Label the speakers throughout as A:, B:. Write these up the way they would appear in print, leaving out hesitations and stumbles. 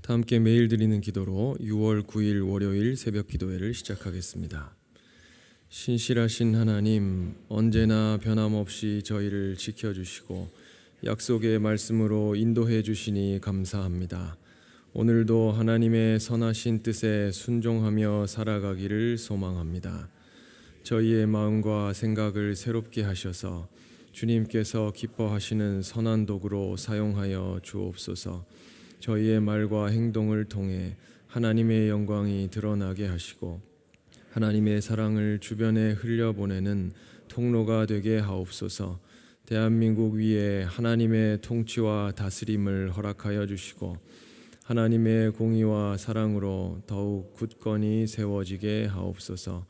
A: 다 함께 매일 드리는 기도로 6월 9일 월요일 새벽 기도회를 시작하겠습니다. 신실하신 하나님, 언제나 변함없이 저희를 지켜주시고 약속의 말씀으로 인도해 주시니 감사합니다. 오늘도 하나님의 선하신 뜻에 순종하며 살아가기를 소망합니다. 저희의 마음과 생각을 새롭게 하셔서 주님께서 기뻐하시는 선한 도구로 사용하여 주옵소서. 저희의 말과 행동을 통해 하나님의 영광이 드러나게 하시고 하나님의 사랑을 주변에 흘려보내는 통로가 되게 하옵소서. 대한민국 위에 하나님의 통치와 다스림을 허락하여 주시고 하나님의 공의와 사랑으로 더욱 굳건히 세워지게 하옵소서.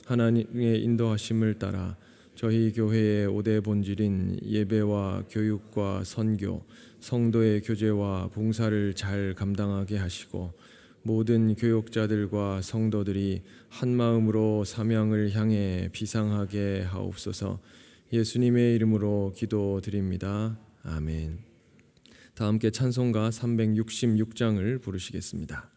A: 하나님의 인도하심을 따라 저희 교회의 5대 본질인 예배와 교육과 선교, 성도의 교제와 봉사를 잘 감당하게 하시고 모든 교역자들과 성도들이 한 마음으로 사명을 향해 비상하게 하옵소서. 예수님의 이름으로 기도드립니다. 아멘. 다 함께 찬송가 366장을 부르시겠습니다.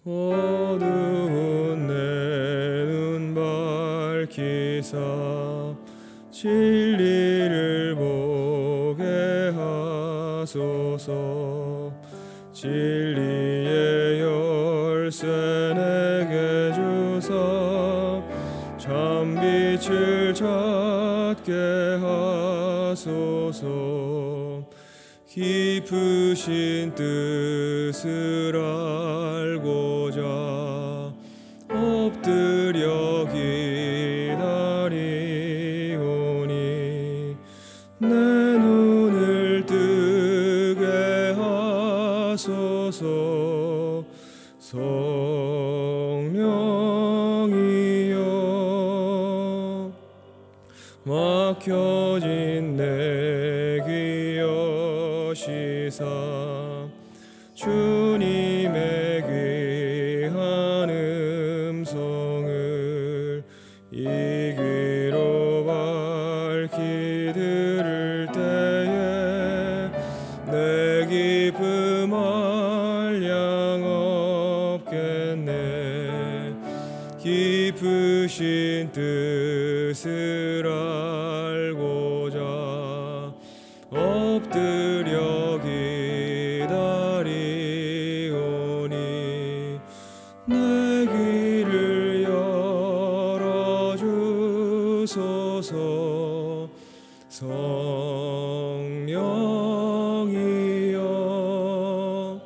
B: 어두운 내 눈 밝히사 진리를 보게 하소서. 진리의 열쇠 내게 주사 참 빛을 찾게 하소서. 깊으신 뜻을 알고자 엎드려 기다리오니 내 눈을 뜨게 하소서. 성령이여 막혀진 내 귀 여시사 주님의 귀한 음성을 이 귀로 밝히 들을 때에 내 기쁨 한량 없겠네. 깊으신 뜻을 알고자 엎드려 기다리오니 내 귀를 열어주소서. 성령이여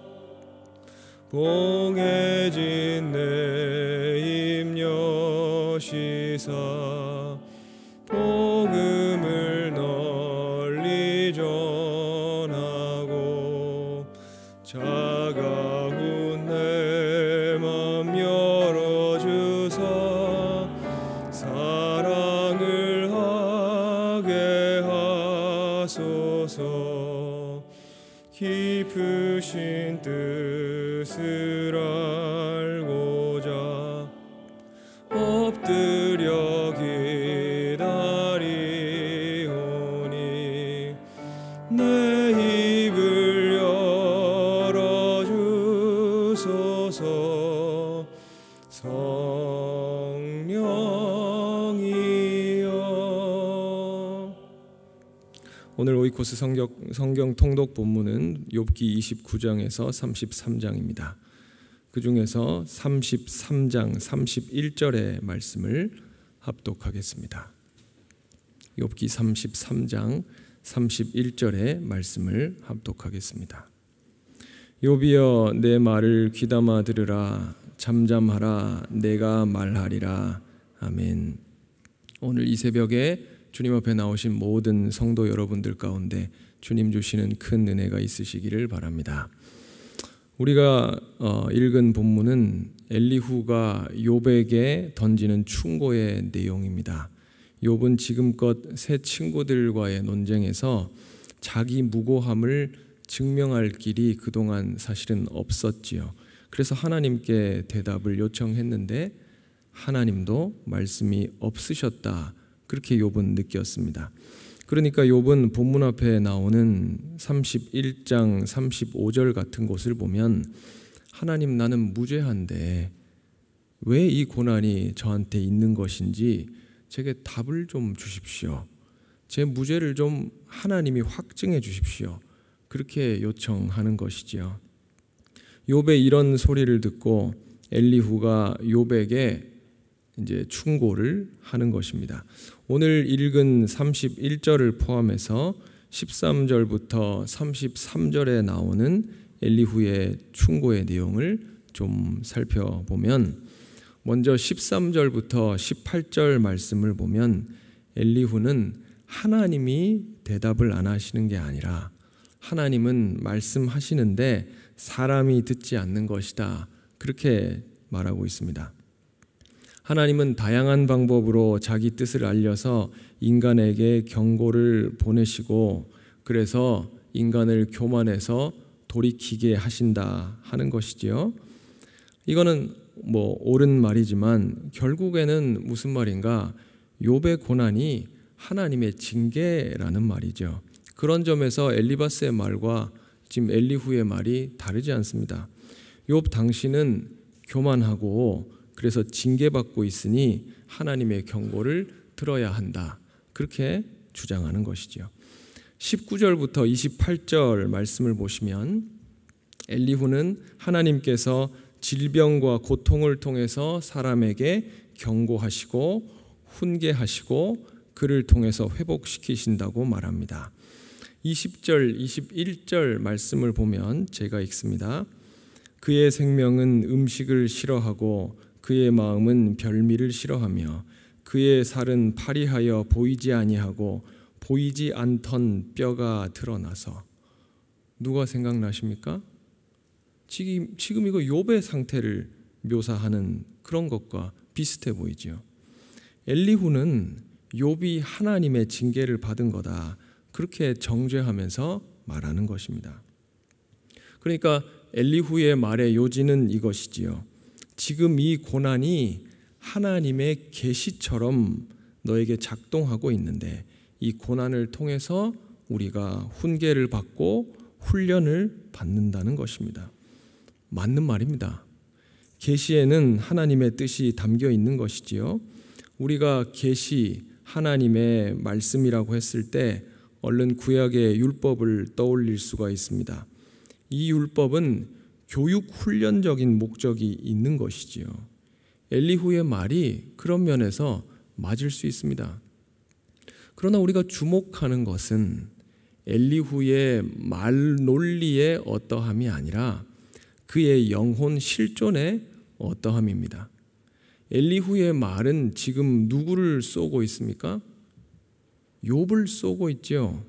B: 봉해진 내 입 여시사 복음을 널리 전하고 차가운 내 맘 열어주사 사랑을 하게 하소서. 깊으신 뜻을 알고자 엎드려 기다리오니 내 입을 열어주소서. 성령이여.
A: 오늘 오이코스 성경 통독 본문은 욥기 29장에서 33장입니다. 그 중에서 33장 31절의 말씀을 합독하겠습니다. 욥기 33장 31절의 말씀을 합독하겠습니다. 욥이여 내 말을 귀담아 들으라. 잠잠하라. 내가 말하리라. 아멘. 오늘 이 새벽에 주님 앞에 나오신 모든 성도 여러분들 가운데 주님 주시는 큰 은혜가 있으시기를 바랍니다. 우리가 읽은 본문은 엘리후가 욥에게 던지는 충고의 내용입니다. 욥은 지금껏 세 친구들과의 논쟁에서 자기 무고함을 증명할 길이 그동안 사실은 없었지요. 그래서 하나님께 대답을 요청했는데 하나님도 말씀이 없으셨다. 그렇게 욥은 느꼈습니다. 그러니까 욥은 본문 앞에 나오는 31장 35절 같은 곳을 보면 하나님, 나는 무죄한데 왜 이 고난이 저한테 있는 것인지 제게 답을 좀 주십시오. 제 무죄를 좀 하나님이 확증해 주십시오. 그렇게 요청하는 것이지요. 욥의 이런 소리를 듣고 엘리후가 욥에게 이제 충고를 하는 것입니다. 오늘 읽은 31절을 포함해서 13절부터 33절에 나오는 엘리후의 충고의 내용을 좀 살펴보면, 먼저 13절부터 18절 말씀을 보면 엘리후는 하나님이 대답을 안 하시는 게 아니라 하나님은 말씀하시는데 사람이 듣지 않는 것이다. 그렇게 말하고 있습니다. 하나님은 다양한 방법으로 자기 뜻을 알려서 인간에게 경고를 보내시고 그래서 인간을 교만해서 돌이키게 하신다 하는 것이지요. 이거는 옳은 말이지만 결국에는 무슨 말인가? 욥의 고난이 하나님의 징계라는 말이죠. 그런 점에서 엘리바스의 말과 지금 엘리후의 말이 다르지 않습니다. 욥 당신은 교만하고 그래서 징계받고 있으니 하나님의 경고를 들어야 한다. 그렇게 주장하는 것이죠. 19절부터 28절 말씀을 보시면 엘리후는 하나님께서 질병과 고통을 통해서 사람에게 경고하시고 훈계하시고 그를 통해서 회복시키신다고 말합니다. 20절, 21절 말씀을 보면 제가 읽습니다. 그의 생명은 음식을 싫어하고 그의 마음은 별미를 싫어하며 그의 살은 파리하여 보이지 아니하고 보이지 않던 뼈가 드러나서. 누가 생각나십니까? 지금 이거 욥의 상태를 묘사하는 그런 것과 비슷해 보이죠. 엘리후는 욥이 하나님의 징계를 받은 거다. 그렇게 정죄하면서 말하는 것입니다. 그러니까 엘리후의 말의 요지는 이것이지요. 지금 이 고난이 하나님의 계시처럼 너에게 작동하고 있는데 이 고난을 통해서 우리가 훈계를 받고 훈련을 받는다는 것입니다. 맞는 말입니다. 계시에는 하나님의 뜻이 담겨 있는 것이지요. 우리가 계시, 하나님의 말씀이라고 했을 때 얼른 구약의 율법을 떠올릴 수가 있습니다. 이 율법은 교육 훈련적인 목적이 있는 것이지요. 엘리후의 말이 그런 면에서 맞을 수 있습니다. 그러나 우리가 주목하는 것은 엘리후의 말 논리의 어떠함이 아니라 그의 영혼 실존의 어떠함입니다. 엘리후의 말은 지금 누구를 쏘고 있습니까? 욥을 쏘고 있죠.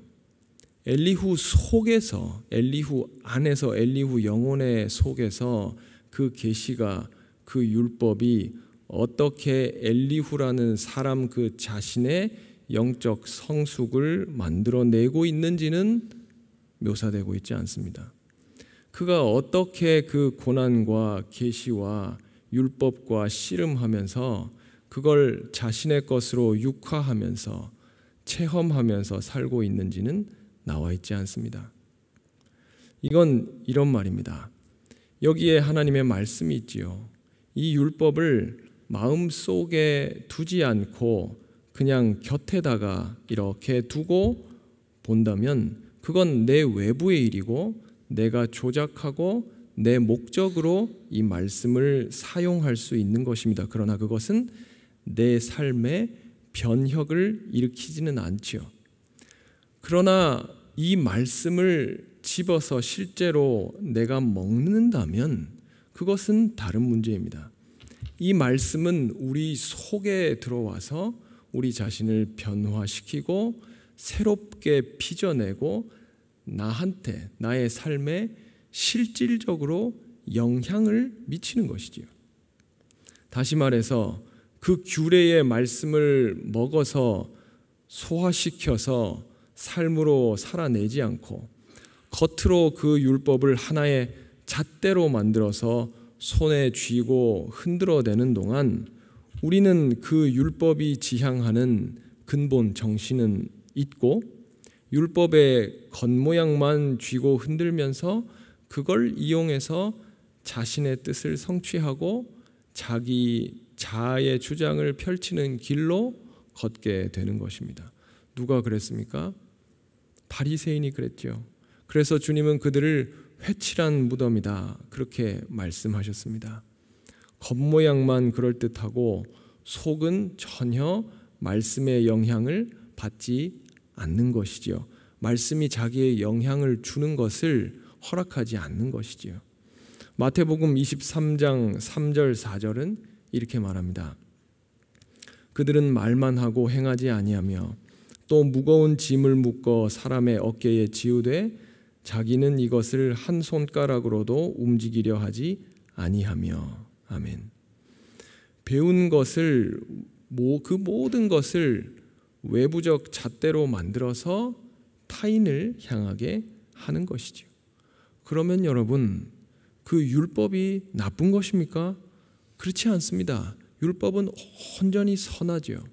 A: 엘리후 속에서, 엘리후 안에서, 엘리후 영혼의 속에서 그 계시가, 그 율법이 어떻게 엘리후라는 사람 그 자신의 영적 성숙을 만들어내고 있는지는 묘사되고 있지 않습니다. 그가 어떻게 그 고난과 계시와 율법과 씨름하면서 그걸 자신의 것으로 육화하면서 체험하면서 살고 있는지는 나와 있지 않습니다. 이건 이런 말입니다. 여기에 하나님의 말씀이 있지요. 이 율법을 마음속에 두지 않고 그냥 곁에다가 이렇게 두고 본다면 그건 내 외부의 일이고 내가 조작하고 내 목적으로 이 말씀을 사용할 수 있는 것입니다. 그러나 그것은 내 삶의 변혁을 일으키지는 않지요. 그러나 이 말씀을 집어서 실제로 내가 먹는다면 그것은 다른 문제입니다. 이 말씀은 우리 속에 들어와서 우리 자신을 변화시키고 새롭게 빚어내고 나한테, 나의 삶에 실질적으로 영향을 미치는 것이지요. 다시 말해서 그 규례의 말씀을 먹어서 소화시켜서 삶으로 살아내지 않고 겉으로 그 율법을 하나의 잣대로 만들어서 손에 쥐고 흔들어대는 동안 우리는 그 율법이 지향하는 근본 정신은 잊고 율법의 겉모양만 쥐고 흔들면서 그걸 이용해서 자신의 뜻을 성취하고 자기 자아의 주장을 펼치는 길로 걷게 되는 것입니다. 누가 그랬습니까? 바리새인이 그랬죠. 그래서 주님은 그들을 회칠한 무덤이다 그렇게 말씀하셨습니다. 겉모양만 그럴듯하고 속은 전혀 말씀의 영향을 받지 않는 것이지요. 말씀이 자기의 영향을 주는 것을 허락하지 않는 것이지요. 마태복음 23장 3절 4절은 이렇게 말합니다. 그들은 말만 하고 행하지 아니하며 또 무거운 짐을 묶어 사람의 어깨에 지우되 자기는 이것을 한 손가락으로도 움직이려 하지 아니하며. 아멘. 배운 것을 그 모든 것을 외부적 잣대로 만들어서 타인을 향하게 하는 것이죠. 그러면 여러분, 그 율법이 나쁜 것입니까? 그렇지 않습니다. 율법은 온전히 선하죠.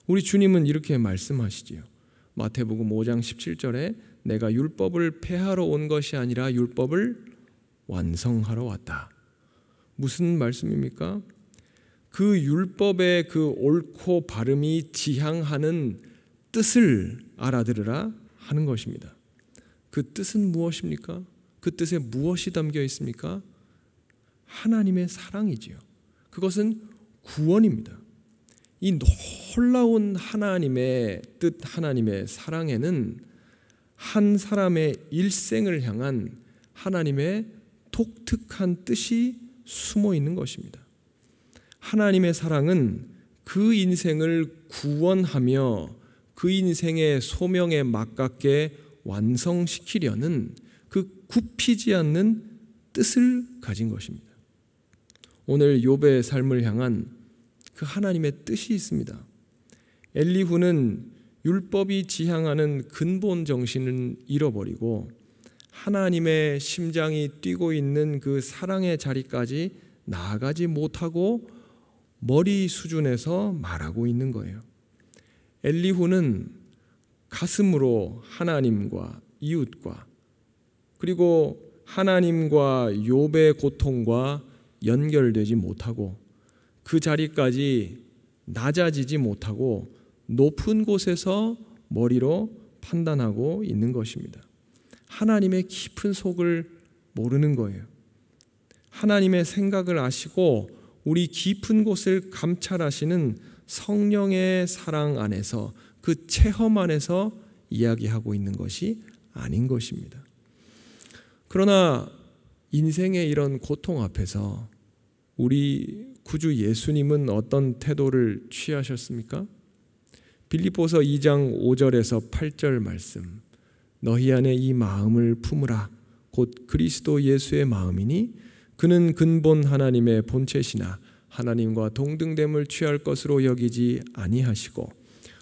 A: 우리 주님은 이렇게 말씀하시지요. 마태복음 5장 17절에 내가 율법을 폐하러 온 것이 아니라 율법을 완성하러 왔다. 무슨 말씀입니까? 그 율법의 그 옳고 바름이 지향하는 뜻을 알아들으라 하는 것입니다. 그 뜻은 무엇입니까? 그 뜻에 무엇이 담겨 있습니까? 하나님의 사랑이지요. 그것은 구원입니다. 이 놀라운 하나님의 뜻, 하나님의 사랑에는 한 사람의 일생을 향한 하나님의 독특한 뜻이 숨어 있는 것입니다. 하나님의 사랑은 그 인생을 구원하며 그 인생의 소명에 맞게 완성시키려는 그 굽히지 않는 뜻을 가진 것입니다. 오늘 욥의 삶을 향한 그 하나님의 뜻이 있습니다. 엘리후는 율법이 지향하는 근본 정신을 잃어버리고 하나님의 심장이 뛰고 있는 그 사랑의 자리까지 나아가지 못하고 머리 수준에서 말하고 있는 거예요. 엘리후는 가슴으로 하나님과 이웃과 그리고 하나님과 욥의 고통과 연결되지 못하고 그 자리까지 낮아지지 못하고 높은 곳에서 머리로 판단하고 있는 것입니다. 하나님의 깊은 속을 모르는 거예요. 하나님의 생각을 아시고 우리 깊은 곳을 감찰하시는 성령의 사랑 안에서 그 체험 안에서 이야기하고 있는 것이 아닌 것입니다. 그러나 인생의 이런 고통 앞에서 우리 구주 예수님은 어떤 태도를 취하셨습니까? 빌립보서 2장 5절에서 8절 말씀, 너희 안에 이 마음을 품으라 곧 그리스도 예수의 마음이니 그는 근본 하나님의 본체시나 하나님과 동등됨을 취할 것으로 여기지 아니하시고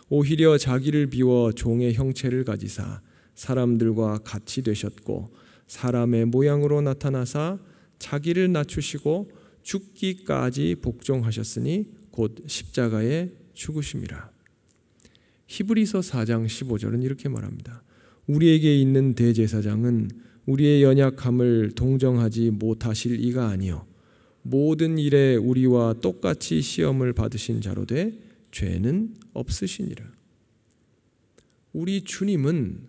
A: 오히려 자기를 비워 종의 형체를 가지사 사람들과 같이 되셨고 사람의 모양으로 나타나사 자기를 낮추시고 죽기까지 복종하셨으니 곧 십자가에 죽으심이라. 히브리서 4장 15절은 이렇게 말합니다. 우리에게 있는 대제사장은 우리의 연약함을 동정하지 못하실 이가 아니요 모든 일에 우리와 똑같이 시험을 받으신 자로 돼 죄는 없으시니라. 우리 주님은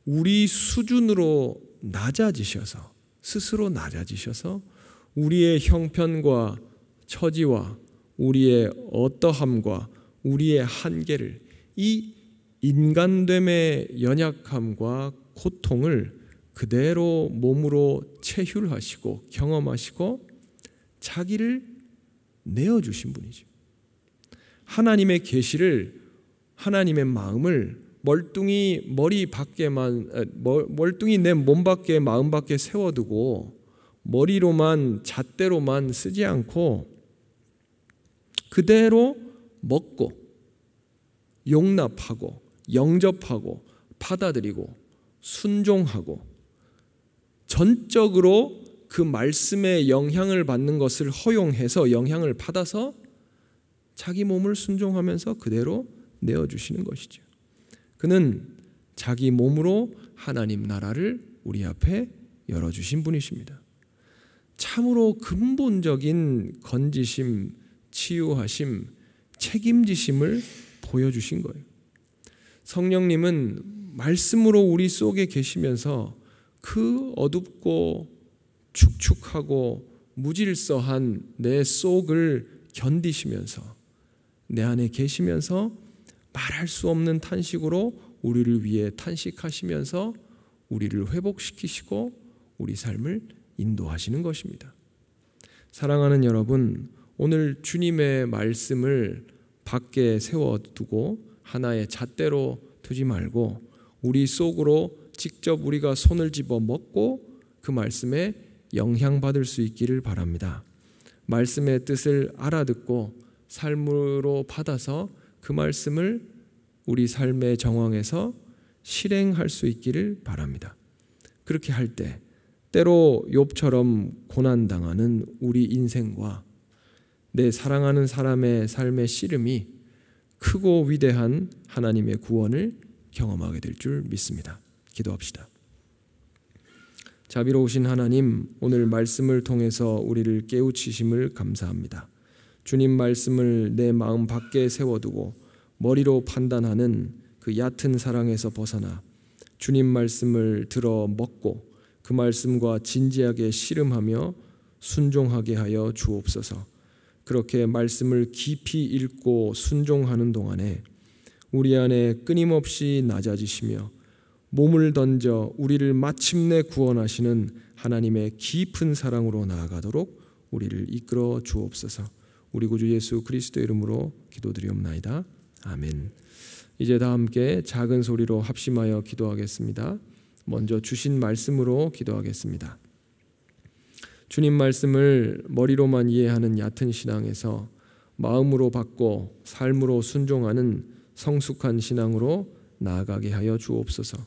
A: 우리 수준으로 낮아지셔서 스스로 낮아지셔서 우리의 형편과 처지와 우리의 어떠함과 우리의 한계를 이 인간됨의 연약함과 고통을 그대로 몸으로 체휼하시고 경험하시고 자기를 내어주신 분이죠. 하나님의 계시를 하나님의 마음을 멀뚱히 내 몸 밖에 마음 밖에 세워두고 머리로만 잣대로만 쓰지 않고 그대로 먹고 용납하고 영접하고 받아들이고 순종하고 전적으로 그 말씀의 영향을 받는 것을 허용해서 영향을 받아서 자기 몸을 순종하면서 그대로 내어주시는 것이죠. 그는 자기 몸으로 하나님 나라를 우리 앞에 열어주신 분이십니다. 참으로 근본적인 건지심, 치유하심, 책임지심을 보여주신 거예요. 성령님은 말씀으로 우리 속에 계시면서 그 어둡고 축축하고 무질서한 내 속을 견디시면서 내 안에 계시면서 말할 수 없는 탄식으로 우리를 위해 탄식하시면서 우리를 회복시키시고 우리 삶을 인도하시는 것입니다. 사랑하는 여러분, 오늘 주님의 말씀을 밖에 세워두고 하나의 잣대로 두지 말고 우리 속으로 직접 우리가 손을 집어 먹고 그 말씀에 영향받을 수 있기를 바랍니다. 말씀의 뜻을 알아듣고 삶으로 받아서 그 말씀을 우리 삶의 정황에서 실행할 수 있기를 바랍니다. 그렇게 할 때 때로 욥처럼 고난당하는 우리 인생과 내 사랑하는 사람의 삶의 씨름이 크고 위대한 하나님의 구원을 경험하게 될 줄 믿습니다. 기도합시다. 자비로우신 하나님, 오늘 말씀을 통해서 우리를 깨우치심을 감사합니다. 주님 말씀을 내 마음 밖에 세워두고 머리로 판단하는 그 얕은 사랑에서 벗어나 주님 말씀을 들어 먹고 그 말씀과 진지하게 씨름하며 순종하게 하여 주옵소서. 그렇게 말씀을 깊이 읽고 순종하는 동안에 우리 안에 끊임없이 낮아지시며 몸을 던져 우리를 마침내 구원하시는 하나님의 깊은 사랑으로 나아가도록 우리를 이끌어 주옵소서. 우리 구주 예수 그리스도 이름으로 기도드리옵나이다. 아멘. 이제 다 함께 작은 소리로 합심하여 기도하겠습니다. 먼저 주신 말씀으로 기도하겠습니다. 주님 말씀을 머리로만 이해하는 얕은 신앙에서 마음으로 받고 삶으로 순종하는 성숙한 신앙으로 나아가게 하여 주옵소서.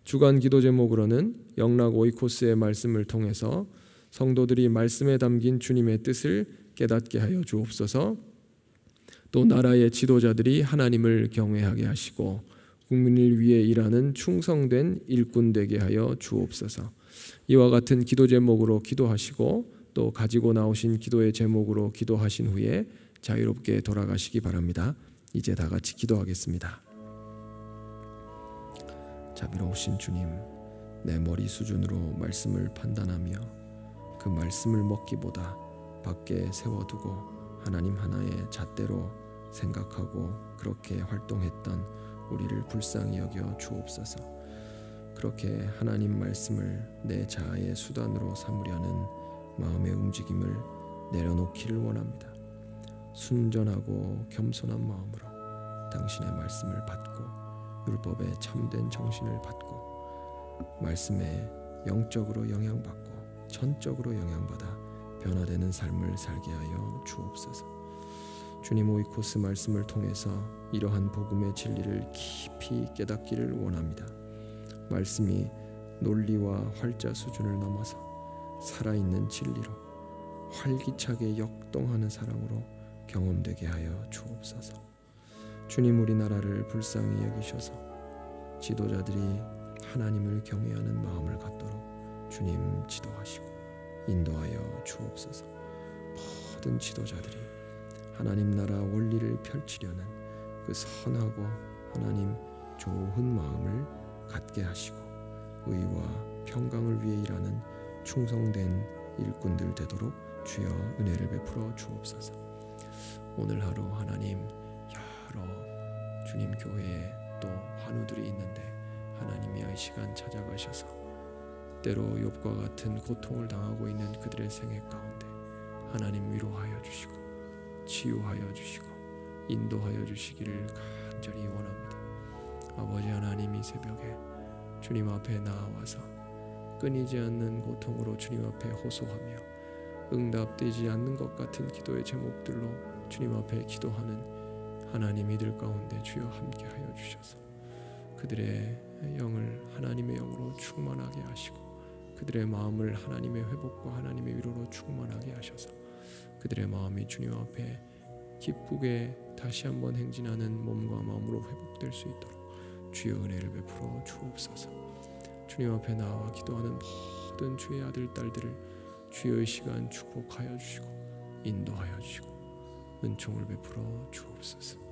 A: 주간 기도 제목으로는 영락 오이코스의 말씀을 통해서 성도들이 말씀에 담긴 주님의 뜻을 깨닫게 하여 주옵소서. 또 나라의 지도자들이 하나님을 경외하게 하시고 국민을 위해 일하는 충성된 일꾼 되게 하여 주옵소서. 이와 같은 기도 제목으로 기도하시고 또 가지고 나오신 기도의 제목으로 기도하신 후에 자유롭게 돌아가시기 바랍니다. 이제 다 같이 기도하겠습니다. 자비로우신 주님, 내 머리 수준으로 말씀을 판단하며 그 말씀을 먹기보다 밖에 세워두고 하나님 하나의 잣대로 생각하고 그렇게 활동했던 우리를 불쌍히 여겨 주옵소서. 그렇게 하나님 말씀을 내 자아의 수단으로 삼으려는 마음의 움직임을 내려놓기를 원합니다. 순전하고 겸손한 마음으로 당신의 말씀을 받고 율법의 참된 정신을 받고 말씀에 영적으로 영향받고 전적으로 영향받아 변화되는 삶을 살게 하여 주옵소서. 주님 오이코스 말씀을 통해서 이러한 복음의 진리를 깊이 깨닫기를 원합니다. 말씀이 논리와 활자 수준을 넘어서 살아있는 진리로 활기차게 역동하는 사랑으로 경험되게 하여 주옵소서. 주님 우리나라를 불쌍히 여기셔서 지도자들이 하나님을 경외하는 마음을 갖도록 주님 지도하시고 인도하여 주옵소서. 모든 지도자들이 하나님 나라 원리를 펼치려는 그 선하고 하나님 좋은 마음을 갖게 하시고 의와 평강을 위해 일하는 충성된 일꾼들 되도록 주여 은혜를 베풀어 주옵소서. 오늘 하루 하나님 여러 주님 교회에 또 환우들이 있는데 하나님이 이 시간 찾아가셔서 때로 욥과 같은 고통을 당하고 있는 그들의 생애 가운데 하나님 위로하여 주시고 치유하여 주시고 인도하여 주시기를 간절히 원합니다. 아버지 하나님, 이 새벽에 주님 앞에 나와서 끊이지 않는 고통으로 주님 앞에 호소하며 응답되지 않는 것 같은 기도의 제목들로 주님 앞에 기도하는 하나님이들 가운데 주여 함께하여 주셔서 그들의 영을 하나님의 영으로 충만하게 하시고 그들의 마음을 하나님의 회복과 하나님의 위로로 충만하게 하셔서 그들의 마음이 주님 앞에 기쁘게 다시 한번 행진하는 몸과 마음으로 회복될 수 있도록 주의 은혜를 베풀어 주옵소서. 주님 앞에 나와 기도하는 모든 주의 아들 딸들을 주의 시간 축복하여 주시고 인도하여 주시고 은총을 베풀어 주옵소서.